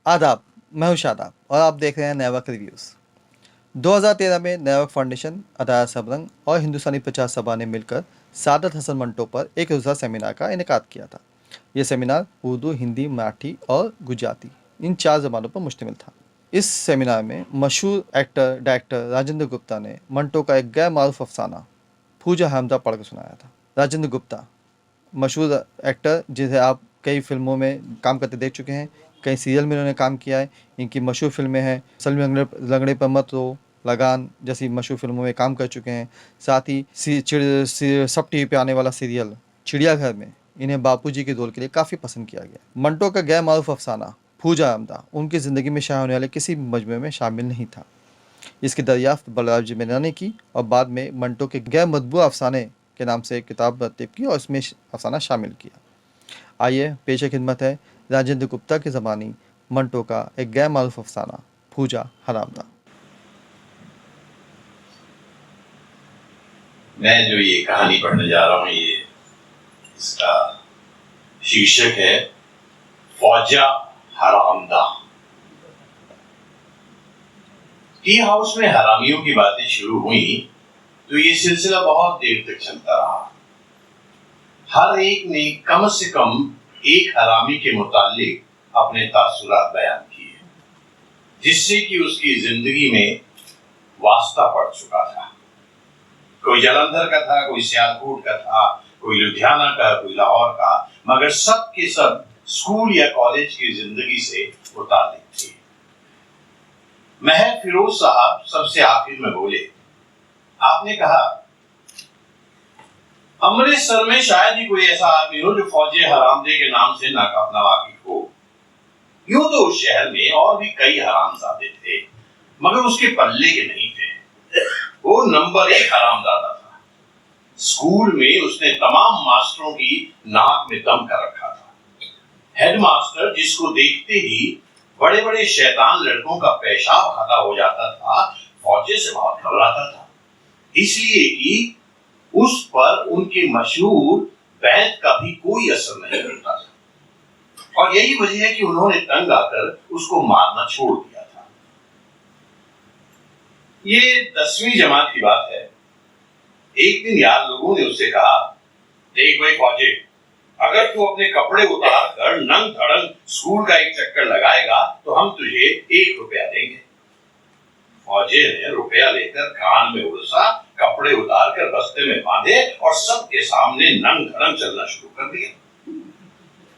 आदाब, मैं हूं शादाब और आप देख रहे हैं नेवक रिव्यूज़। 2013 में नेवक फाउंडेशन, अदाया सबरंग और हिंदुस्तानी प्रचार सभा ने मिलकर सादत हसन मंटो पर एक रोज़ा सेमिनार का इनेकाद किया था। यह सेमिनार उर्दू, हिंदी, मराठी और गुजराती इन 4 ज़बानों पर मुश्तमिल था। इस सेमिनार में मशहूर एक्टर डायरेक्टर राजेंद्र गुप्ता ने मंटो का एक गैर मारूफ अफसाना फूजा हमदा पढ़ कर सुनाया था। राजेंद्र गुप्ता मशहूर एक्टर जिसे आप कई फिल्मों में काम करते देख चुके हैं, कई सीरियल में इन्होंने काम किया है। इनकी मशहूर फिल्में हैं सलमी लंगड़े पर मत रो, लगान जैसी मशहूर फिल्मों में काम कर चुके हैं। साथ ही सब टीवी पे आने वाला सीरियल चिड़ियाघर में इन्हें बापूजी के रोल के लिए काफ़ी पसंद किया गया। मंटो का गैर मारूफ अफसाना फूजा हमदा उनकी ज़िंदगी में शाया होने वाले किसी भी मजमे में शामिल नहीं था। इसकी दरियाफ्त बलराज जी मीना ने की और बाद में मंटो के गैर मतबू अफसाने के नाम से एक किताब तरतीब की और इसमें अफसाना शामिल किया। आइए पेश खिदमत है राजेंद्र गुप्ता की ज़बानी मंटो का एक गैर मारूफ अफसाना फूजा हरामदा। मैं जो ये कहानी पढ़ने जा रहा हूँ, ये इसका शीर्षक है फौजा हरामदा। टी हाउस में हरामियों की बातें शुरू हुई तो ये सिलसिला बहुत देर तक चलता रहा। हर एक ने कम से कम एक हरामी के मुतालिक अपने तासुरात बयान किए, जिससे कि उसकी जिंदगी में वास्ता पड़ चुका था। कोई जलंधर का था, कोई सियालकोट का था, कोई लुधियाना का, कोई लाहौर का, मगर सब के सब स्कूल या कॉलेज की जिंदगी से मुतालिक थे। महर फिरोज साहब सबसे आखिर में बोले, आपने कहा अमृतसर में शायद ही कोई ऐसा आदमी हो जो फौजे हरामदे के नाम से नावाकिफ हो। यूं तो उस शहर में और भी कई हरामजादे थे, मगर उसके पल्ले के नहीं थे। वो नंबर 1 हरामजादा था। स्कूल में उसने तमाम मास्टरों की नाक में दम कर रखा था। हेडमास्टर जिसको देखते ही बड़े बड़े शैतान लड़कों का पेशाब खाता हो जाता था, फौजे से बहुत घबराता था, इसलिए कि उस पर उनके मशहूर बैत का भी कोई असर नहीं होता था। और यही वजह है कि उन्होंने तंग आकर उसको मारना छोड़ दिया था। ये 10वीं जमात की बात है। एक दिन यार लोगों ने उससे कहा, देख भाई फौजे, अगर तू अपने कपड़े उतार कर नंग धड़ंग स्कूल का एक चक्कर लगाएगा तो हम तुझे 1 रुपया देंगे। फौजे ने रुपया लेकर कान में उड़सा, कपड़े उतार कर बस्ते में बांधे और सबके सामने नंग धड़ंग चलना शुरू कर दिया।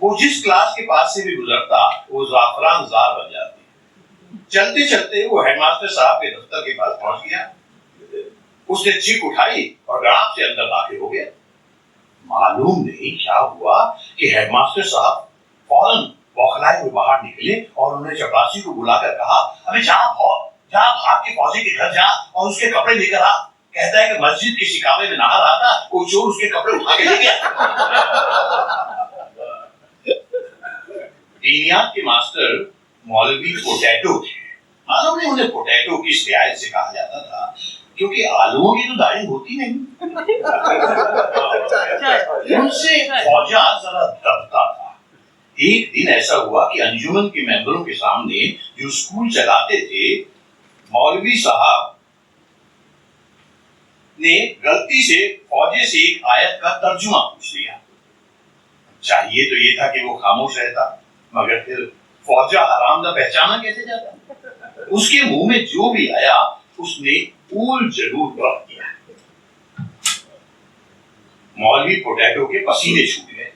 वो जिस क्लास के पास से भी गुजरता वो जाफरान जार बन जाती। चलते चलते वो हेडमास्टर साहब के दफ्तर के पास पहुंच गया। उसने चिक उठाई और गड़ाप से अंदर दाखिल हो गया। मालूम नहीं क्या हुआ कि हेडमास्टर साहब फौरन बौखलाए हुए बाहर निकले और उन्होंने चपरासी को बुलाकर कहा, अबे जा भाग के फौजी के घर जा और उसके कपड़े लेकर आ। कहता है कि मस्जिद के शिकावे में नहा रहा था, कोई चोर उसके कपड़े उठा के ले गया। दीनियात के मास्टर मौलवी पोटैटो थे। मालूम नहीं उन्हें पोटैटो किस रियायत से कहा जाता था, क्योंकि आलूओं की तो दाढ़ी होती नहीं। उनसे फौजा जरा दबता था। एक दिन ऐसा हुआ कि अंजुमन के मेंबरों के सामने जो स्कूल चलाते थे, मौलवी साहब ने गलती से फौजे से एक आयत का तर्जुमा पूछ लिया। चाहिए तो ये था कि वो खामोश रहता, मगर फिर फौजा हरामदा पहचाना कैसे जाता। उसके मुंह में जो भी आया उसने ऊल जरूर रख दिया। मौलवी पोटैटो के पसीने छूट गए।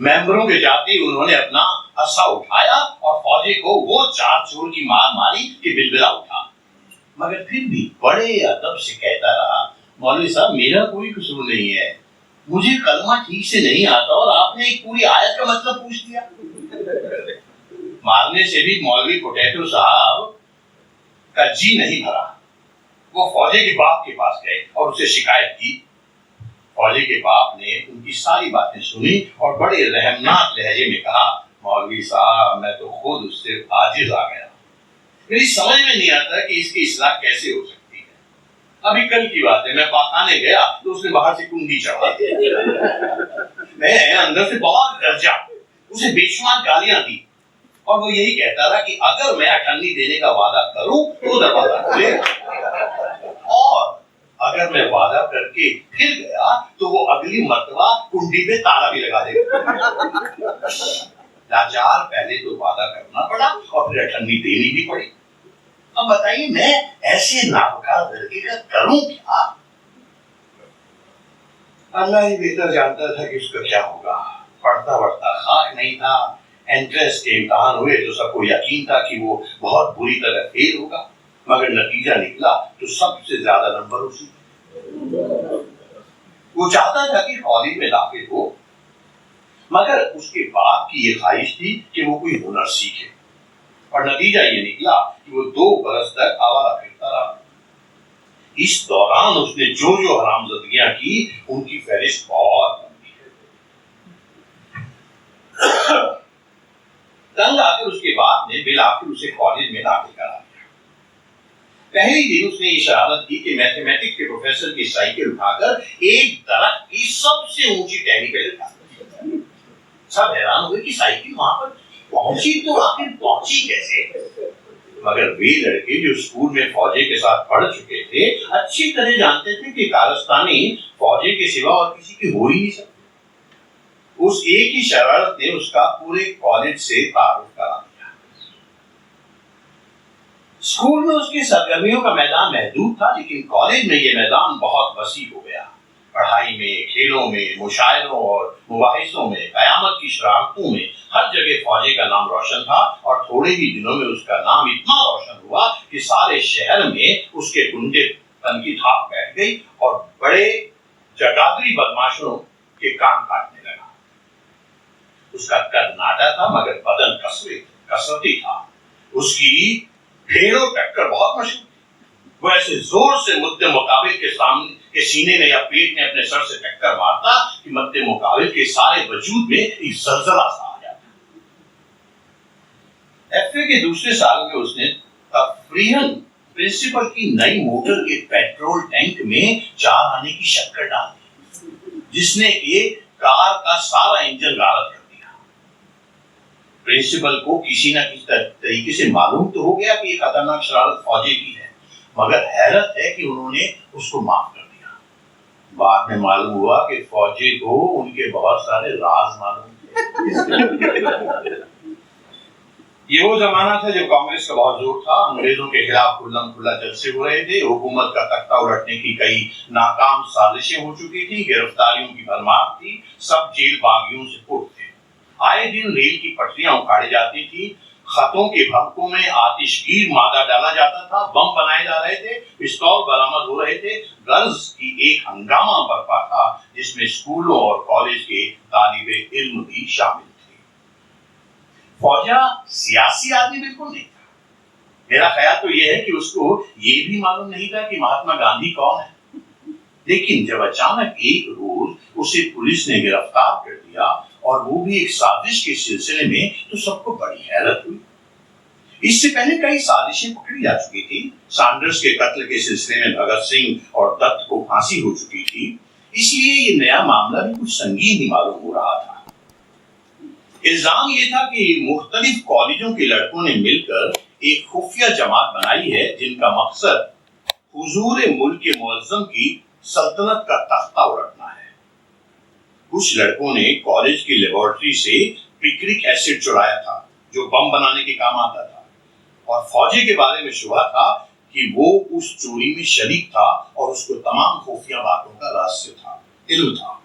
मेंबरों के जाते उन्होंने अपना असा उठाया और फौजी को वो 4 चोर की मार मारी कि बिलबिला उठा, मगर फिर भी बड़े अदब से कहता रहा, मौलवी साहब मेरा कोई कसूर नहीं है, मुझे कलमा ठीक से नहीं आता और आपने एक पूरी आयत का मतलब पूछ दिया। मारने से भी मौलवी पोटैटो साहब का जी नहीं भरा। वो फौजे के बाप के पास गए और उसे शिकायत की। फौजी के बाप ने उनकी सारी बातें सुनी और बड़े रहमनाक लहजे में कहा, मौलवी साहब मैं तो खुद उससे आजिज आ गया, मेरी समझ में नहीं आता कि इसकी इस्लाह कैसे हो सकती है। अभी कल की बात है, मैं पाखाने गया तो उसने बाहर से कुंडी चढ़ा दी। मैं अंदर से बहुत गरजा, उसे बेशुमार गालियां दी। और वो यही कहता था कि अगर मैं अठन्नी देने का वादा करूं तो दरवाजा खुले, और अगर मैं वादा करके फिर गया तो वो अगली मर्तबा कुंडी पे ताला भी लगा देगा। लाचार पहले तो वादा करना पड़ा और फिर अठन्नी देनी भी पड़ी। अब बताइए मैं ऐसे नापकार लड़के का करूं क्या? अल्लाह ही बेहतर जानता था कि उसका क्या होगा। पढ़ता पढ़ता खाक नहीं था। एंट्रेंस के इम्तिहान हुए तो सबको यकीन था कि वो बहुत बुरी तरह फेल होगा, मगर नतीजा निकला तो सबसे ज्यादा नंबर उसी। वो चाहता था कि कॉलेज में दाखिल हो, मगर उसके बाप की ये ख्वाहिश थी कि वो कोई हुनर सीखे, और नतीजा ये निकला कि वो 2 बरस तक आवारा फिरता रहा। इस दौरान उसने जो जो हरामजादियां की उनकी फहरिस्त बहुत लंबी है। तंग आकर उसके बाप ने बिल आखिर उसे कॉलेज में दाखिल करा दिया। पहले दिन उसने ये शरारत की कि मैथमेटिक्स के प्रोफेसर की साइकिल उठाकर एक दरख्त की सबसे ऊंची टहनी पे लगा। सब हैरान हुए कि साइकिल वहां पर पहुंची तो आखिर पहुंची कैसे। मगर वे लड़के जो स्कूल में फौजे के साथ पढ़ चुके थे अच्छी तरह जानते थे कि कारस्तानी फौजे के सिवा और किसी की हो ही नहीं सकती। उस एक ही शरारत ने उसका पूरे कॉलेज से तारुफ करा दिया। स्कूल में उसकी सरगर्मियों का मैदान महदूद था, लेकिन कॉलेज में यह मैदान बहुत वसी हो गया। पढ़ाई में, खेलों में, मुशायरों और मुबाहिसों में, कयामत की शरारतों में हर जगह फौजे का नाम रोशन था, और थोड़े ही दिनों में उसका नाम इतना रोशन हुआ कि सारे शहर में उसके गुंडेपन की धाक बैठ गई और बड़े जगादरी बदमाशों के कान काटने लगा। उसका कद नाटा था मगर बदन कसरती था। उसकी भेड़ों टक्कर बहुत मशहूर थी। वो ऐसे जोर से मुद्दे मुकाबिल के सामने के सीने में या पेट में अपने सर से टक्कर मारता कि मुद्दे मुकाबिल के सारे वजूद में एक जलजला सा आ जाता। एफए के दूसरे साल में उसने तफरीहन प्रिंसिपल की नई मोटर के पेट्रोल टैंक में 4 आने की शक्कर डाल दी, जिसने कि कार का सारा इंजन गारद कर दिया। प्रिंसिपल को किसी न किसी तरीके से मालूम तो हो गया कि ये खतरनाक शरारत फौजे की है, मगर हैरत है कि उन्होंने उसको माफ कर दिया। बाद में मालूम हुआ कि फौजी को उनके बहुत सारे राज मालूम थे। ये वो जमाना था जब कांग्रेस का बहुत जोर था। अंग्रेजों के खिलाफ खुल्लम खुल्ला जलसे हो रहे थे। हुकूमत का तख्ता उलटने की कई नाकाम साजिशें हो चुकी थी। गिरफ्तारियों की भरमार थी। सब जेल बागियों से पुर थे। आए दिन रेल की पटरियां उखाड़ी जाती थी। खतों के भक्कों में आतिशगीर मादा डाला जाता था। बम बनाए जा रहे थे। पिस्तौल बरामद हो रहे थे। गर्ज की एक हंगामा बरपा था, जिसमें स्कूलों और कॉलेज के तालिबे इल्म भी शामिल थे। फौजा सियासी आदमी बिल्कुल नहीं था। मेरा ख्याल तो यह है कि उसको ये भी मालूम नहीं था कि महात्मा गांधी कौन है। लेकिन जब अचानक एक रोज उसे पुलिस ने गिरफ्तार कर दिया, और वो भी एक साजिश के सिलसिले में, तो सबको बड़ी हैरत हुई। इससे पहले कई साजिशें पकड़ी जा चुकी थी। सैंडर्स के कत्ल के सिलसिले में भगत सिंह और दत्त को फांसी हो चुकी थी, इसलिए ये नया मामला भी कुछ संगीन ही मालूम हो रहा था। इल्जाम ये था कि मुख्तलिफ कॉलेजों के लड़कों ने मिलकर एक खुफिया जमात बनाई है, जिनका मकसद हुजूर मुल्क के मुअज्जम की सल्तनत का तख्ता उलटना है। कुछ लड़कों ने कॉलेज की लेबोरेटरी से पिक्रिक एसिड चुराया था, जो बम बनाने के काम आता था, और फौजी के बारे में शुबा था कि वो उस चोरी में शरीक था और उसको तमाम खुफिया बातों का रहस्य था, इल्म था।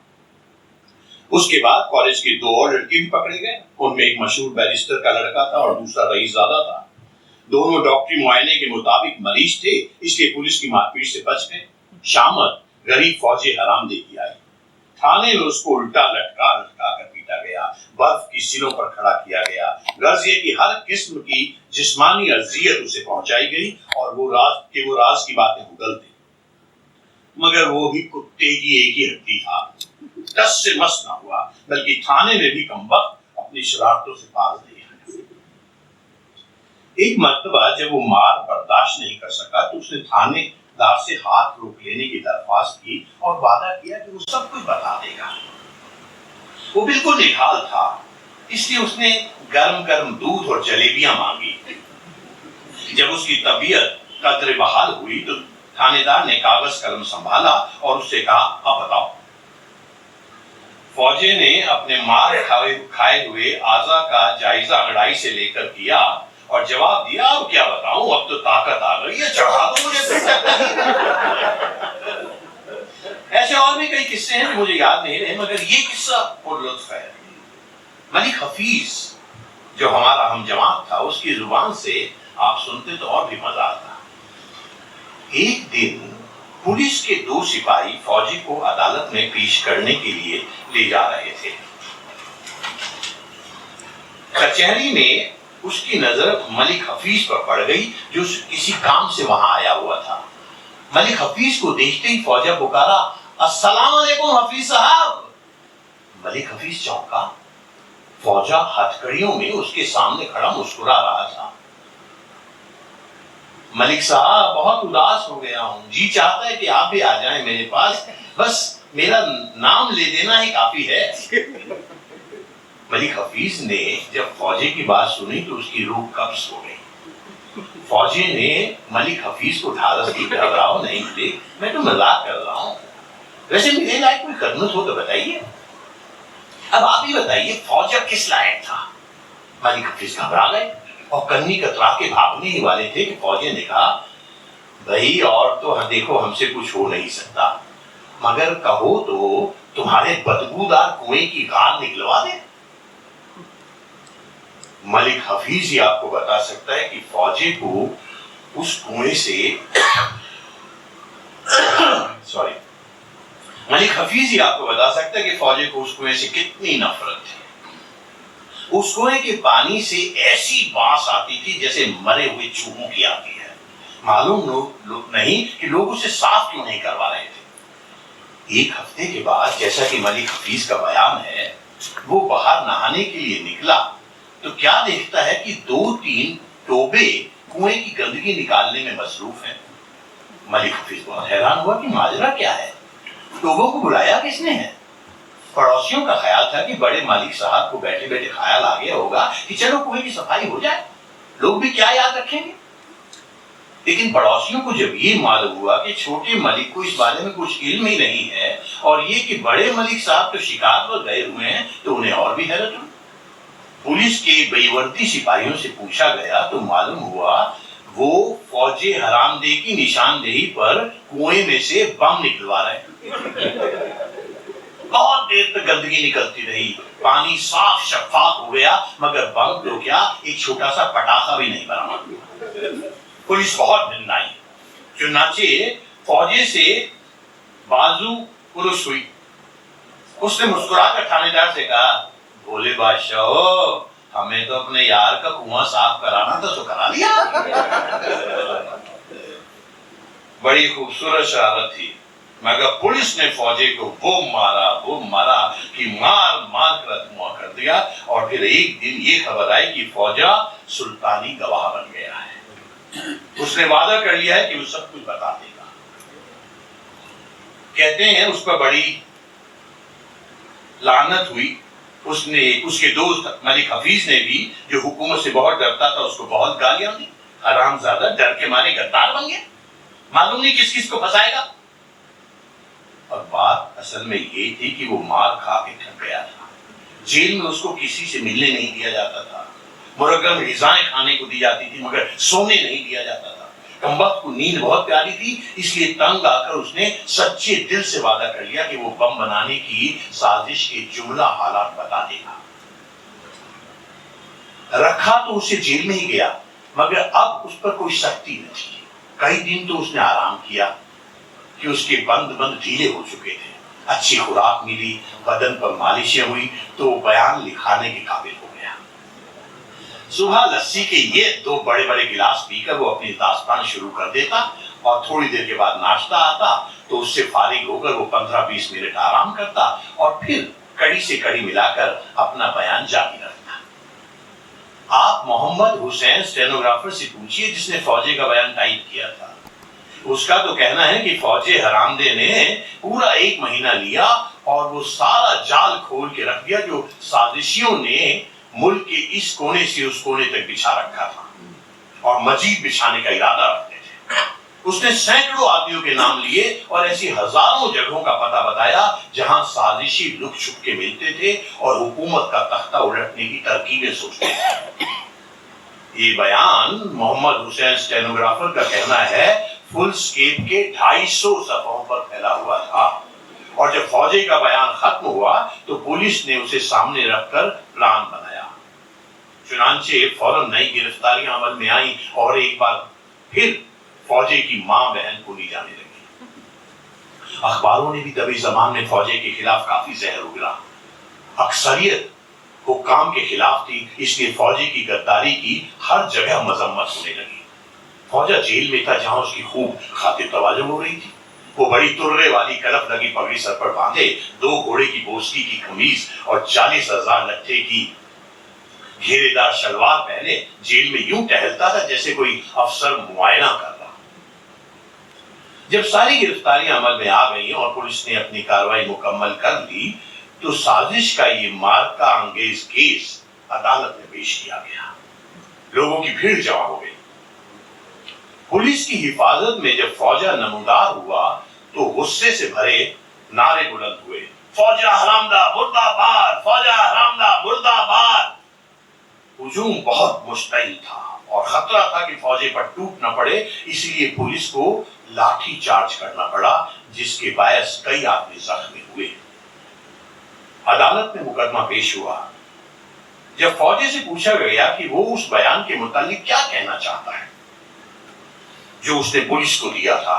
उसके बाद कॉलेज के 2 और लड़के भी पकड़े गए। उनमें एक मशहूर बैरिस्टर का लड़का था और दूसरा रईसजादा था। दोनों डॉक्टरी मुआयने के मुताबिक मरीज थे, इसलिए पुलिस की मारपीट से बच गए। शामत गरीब फौजी हरामदेगी आई। थाने में उसको उल्टा लटका कर पीटा गया। बर्फ की सिरों पर खड़ा किया गया। गर्ज ये कि हर किस्म की जिस्मानी अजियत उसे पहुंचाई गई, और वो राज की बातें उगल दी। मगर वो भी कुत्ते की एक ही हड्डी था। टस से मस ना हुआ, बल्कि थाने में भी कमबख्त अपनी शरारतों से पार नहीं आया। एक मर्तबा जब वो मार बर्दाश्त नहीं कर सका, तो उसने थानेदार से हाथ रोक लेने की दरख्वास्त की और वादा किया कि वो सब कुछ बता देगा। वो बिल्कुल निहाल था। इसलिए उसने गर्म गर्म दूध और जलेबियां मांगी। जब उसकी तबीयत कदरे बहाल हुई तो थानेदार ने कागज कलम संभाला और उससे कहा, अब बताओ। फौजी ने अपने मार खाए हुए आजा का जायजा अंगड़ाई से लेकर किया और जवाब दिया, अब क्या बताऊं, अब तो ताकत आ गई है, चढ़ा दो मुझे फिर तक। ऐसे और भी कई किस्से हैं जो मुझे याद नहीं रहे, मगर ये किस्सा पुरलुत्फ है। मलिक हफीज जो हमारा हम जमात था, उसकी जुबान से आप सुनते तो और भी मजा आता। एक दिन पुलिस के 2 सिपाही फौजी को अदालत में पेश करने के लिए ले जा रहे थे। कचहरी में उसकी नजर मलिक हफीज पर पड़ गई, जो किसी काम से वहां आया हुआ था। मलिक हफीज को देखते ही फौजा पुकारा, अस्सलाम वालेकुम हफीज साहब। मलिक हफीज चौंका। फौजा हथकड़ियों में उसके सामने खड़ा मुस्कुरा रहा था। मलिक साहब, बहुत उदास हो गया हूं, जी चाहता है कि आप भी आ जाएं मेरे पास, बस मेरा नाम ले देना ही काफी है। मलिक हफीज ने जब फौजी की बात सुनी तो उसकी रूह कब्ज हो गई। फौजी ने मलिक हफीज को ढालस दी, घबराओ नहीं मलिक, मैं तो मजाक कर रहा हूं, वैसे मेरे लायक कोई करनूत हो तो बताइए। अब आप ही बताइए, फौजा किस लायक था? मलिक हफीज घबरा गए और कन्नी कतरा के भागने ही वाले थे कि फौजी ने कहा, भाई और तो देखो हमसे कुछ हो नहीं सकता, मगर कहो तो तुम्हारे बदबूदार कुएं की गार निकलवा दे। मलिक हफीज ही आपको बता सकता है कि फौजी को उस कुएं से सॉरी मलिक हफीज ही आपको बता सकता है कि फौजी को उस कुएं से कितनी नफरत थी। उस कुएं के पानी से ऐसी बांस आती थी जैसे मरे हुए चूहों की आती है। मालूम नहीं कि लोग उसे साफ क्यों नहीं करवा रहे थे। एक हफ्ते के बाद, जैसा कि मलिक हफीज का बयान है, वो बाहर नहाने के लिए निकला तो क्या देखता है कि 2-3 टोबे कुएं की गंदगी निकालने में मसरूफ हैं। मलिक हफीज बहुत हैरान हुआ कि माजरा क्या है, टोबों को बुलाया किसने है। पड़ोसियों का ख्याल था कि बड़े मालिक साहब को बैठे बैठे ख्याल आ गया होगा कि चलो कुएं की सफाई हो जाए, लोग भी क्या याद रखेंगे। लेकिन पड़ोसियों को जब ये मालूम हुआ कि छोटे मलिक को इस बारे में कुछ इल्म ही नहीं है और ये कि बड़े मलिक साहब तो शिकार पर गए हुए हैं, तो उन्हें और भी हैरत हुई। पुलिस के बेवर्दी सिपाहियों से पूछा गया तो मालूम हुआ वो फौजी हरामदे की निशानदेही पर कुएं में से बम निकलवा रहे हैं। बहुत देर तक गंदगी निकलती रही, पानी साफ शफाफ हो गया, मगर बम तो क्या, एक छोटा सा पटाखा भी नहीं बरामद हुआ। पुलिस बहुत भिन्नाई, चुनाचे फौजी से बाजू पुरुष हुई। उसने मुस्कुराकर थानेदार से कहा, भोले बादशाह, हमें तो अपने यार का कुआं साफ कराना था, तो करा लिया। बड़ी खूबसूरत शरारत थी, मगर पुलिस ने फौजी को वो मारा कि मार मार कर धुआं कर दिया। और फिर एक दिन ये खबर आई कि फौजा सुल्तानी गवाह बन गया है। उसने वादा कर लिया है कि वो सब कुछ बता देगा। कहते हैं उस पर बड़ी लानत हुई। उसके दोस्त मलिक हफीज ने भी, जो हुकूमत से बहुत डरता था, उसको बहुत गालियां दी। हरामजादा डर के मारे गद्दार बन गया, मालूम नहीं किस किस को फंसाएगा। और बात असल में ये थी कि वो मार खा के थक गया था। जेल में उसको किसी से मिलने नहीं दिया जाता था, मुरगम ग़िज़ाएं खाने को दी जाती थी, मगर सोने नहीं दिया जाता था। कमबख्त को नींद बहुत प्यारी थी, इसलिए तंग आकर उसने सच्चे दिल से वादा कर लिया कि वो बम बनाने की साजिश के जुमला हालात बता देगा। रखा तो उसे जेल में ही गया, मगर अब उस पर कोई सख्ती न थी। कई दिन तो उसने आराम किया कि उसके बंद ढीले हो चुके थे। अच्छी खुराक मिली, बदन पर मालिशें हुई तो बयान लिखाने के काबिल हो गया। सुबह लस्सी के ये 2 बड़े बड़े गिलास पीकर वो अपनी दास्तान शुरू कर देता और थोड़ी देर के बाद नाश्ता आता तो उससे फारिग होकर वो 15-20 मिनट आराम करता और फिर कड़ी से कड़ी मिलाकर अपना बयान जारी रखता। आप मोहम्मद हुसैन स्टेनोग्राफर से पूछिए जिसने फौजी का बयान टाइप किया था। उसका तो कहना है कि फौजी हरामदे ने पूरा 1 महीना लिया और वो सारा जाल खोल के रख दिया जो साजिशियों ने मुल्क के इस कोने से उस कोने तक बिछा रखा था और मजीद बिछाने का इरादा रखते थे। उसने सैकड़ों आदमियों के नाम लिए और ऐसी हजारों जगहों का पता बताया जहां साजिशी लुक छुप के मिलते थे और हुकूमत का तख्ता उलटने की तरकीबें सोचते थे। ये बयान मोहम्मद हुसैन स्टेनोग्राफर का कहना है फुल स्केप के 250 सफ़ों पर फैला हुआ था और जब फौजी का बयान खत्म हुआ तो पुलिस ने उसे सामने रखकर प्लान बनाया। चुनांचे फौरन नई गिरफ्तारियां अमल में आई और एक बार फिर फौजी की मां बहन भूली जाने लगी। अखबारों ने भी दबी जबान में फौजी के खिलाफ काफी जहर उगला। अक्सरियत हुक्काम के खिलाफ थी, इसलिए फौजी की गद्दारी की हर जगह मजम्मत होने लगी। फौजा जेल में था जहां उसकी खूब खातिर तवाजुह हो रही थी। वो बड़ी तुर्रे वाली कलफ लगी पगड़ी सर पर बांधे, 2 घोड़े की बोसकी की कमीज और 40,000 लट्ठे की घेरेदार शलवार पहने जेल में यूं टहलता था जैसे कोई अफसर मुआयना कर रहा। जब सारी गिरफ्तारियां अमल में आ गई और पुलिस ने अपनी कार्रवाई मुकम्मल कर ली तो साजिश का ये मार्का अंगेज केस अदालत में पेश किया गया। लोगों की भीड़ जमा हो गई। पुलिस की हिफाजत में जब फौजा नमूदार हुआ तो गुस्से से भरे नारे बुलंद हुए, फौजा हरामदा मुर्दाबाद, फौजा हरामदा मुर्दाबाद। हुजूम बहुत मुश्तइल था और खतरा था कि फौजे पर टूट न पड़े, इसीलिए पुलिस को लाठी चार्ज करना पड़ा, जिसके बायस कई आदमी जख्मी हुए। अदालत में मुकदमा पेश हुआ। जब फौजी से पूछा गया कि वो उस बयान के मुतालिक क्या कहना चाहता है जो उसने पुलिस को दिया था,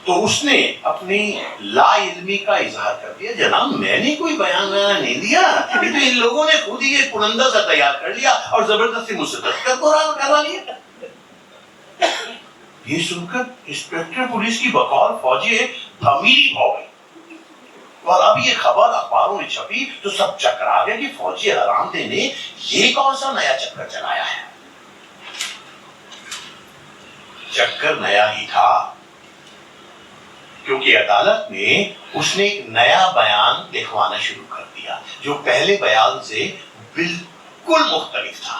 तो उसने अपनी लाइल्मी का इजहार कर दिया। जनाब, मैंने कोई बयान नहीं दिया, ये तो इन लोगों ने खुद ही एक पुरंदा सा तैयार कर लिया और जबरदस्ती मुझसे दस्तखत करवा लिया। ये सुनकर इंस्पेक्टर पुलिस की बकौल फौजी भमीरी हो गई और अब ये खबर अखबारों में छपी तो सब चकरा गए कि फौजी हरामदे ने ये कौन सा नया चक्कर चलाया है। चक्कर नया ही था क्योंकि अदालत ने उसने एक नया बयान लिखवाना शुरू कर दिया जो पहले बयान से बिल्कुल मुख्तलिफ था।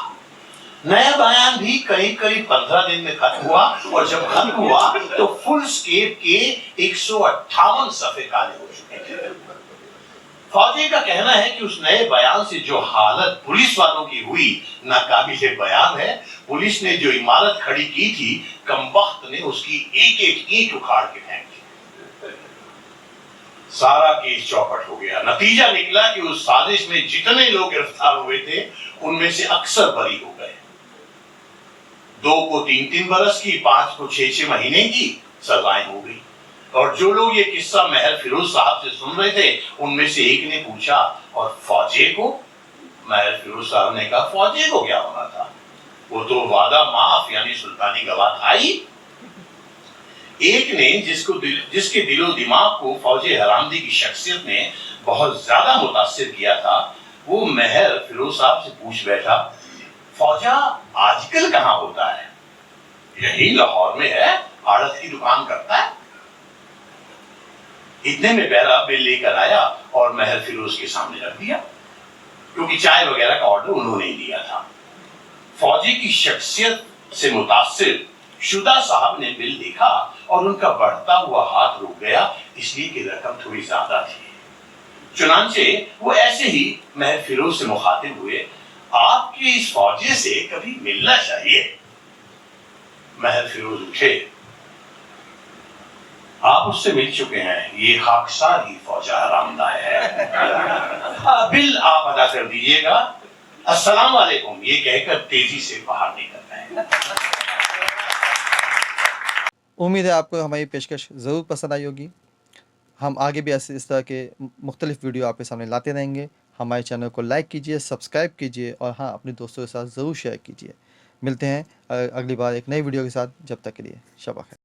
नया बयान भी करीब 15 दिन में खत्म हुआ और जब खत्म हुआ तो फुल स्केप के 158 सफ़े काले हो चुके थे। फौजी का कहना है कि उस नए बयान से जो हालत पुलिस वालों की हुई नाकाबिले बयान है। पुलिस ने जो इमारत खड़ी की थी, कमबख्त ने उसकी एक-एक ईंट उखाड़ के फेंक दी। सारा केस चौपट हो गया। नतीजा निकला कि उस साजिश में जितने लोग गिरफ्तार हुए थे उनमें से अक्सर बरी हो गए। 2 को 3-3 बरस की, 5 को 6-6 महीने की सजाएं हो गई। और जो लोग ये किस्सा महर फिरोज साहब से सुन रहे थे उनमें से एक ने पूछा, और फौजे को? महर फिरोज साहब ने कहा, फौजे को क्या होना था, वो तो वादा माफ यानी सुल्तानी गवाह था ही। एक ने जिसके दिलो दिमाग को फौजे हरामदी की शख्सियत ने बहुत ज्यादा मुतासिर किया था, वो महर फिरोज साहब से पूछ बैठा, फौजा आजकल कहां होता है? यही लाहौर में है, आड़त की दुकान करता है। इतने में बहरा बिल लेकर आया और महर फिरोज के सामने रख दिया, क्योंकि चाय वगैरह का ऑर्डर उन्होंने ही दिया था। फौजी की शख्सियत से मुतासिर शुदा साहब ने बिल देखा और उनका बढ़ता हुआ हाथ रुक गया, इसलिए कि रकम थोड़ी ज्यादा थी। चुनांचे वो ऐसे ही महर फिरोज से मुखातिब हुए, आपके इस फौजी से कभी मिलना चाहिए। महर फिरोज उठे, आप उससे मिल चुके हैं, ये खाकसार ही फौजा हरामदा है। बिल आप अदा कर दीजिएगा, अस्सलाम वालेकुम, ये कहकर तेजी से बाहर निकल गए। उम्मीद है आपको हमारी पेशकश ज़रूर पसंद आई होगी। हम आगे भी ऐसे इस तरह के मुख्तलिफ वीडियो आपके सामने लाते रहेंगे। हमारे चैनल को लाइक कीजिए, सब्सक्राइब कीजिए और हाँ, अपने दोस्तों के साथ ज़रूर शेयर कीजिए। मिलते हैं अगली बार एक नई वीडियो के साथ। जब तक के लिए शबा खैर।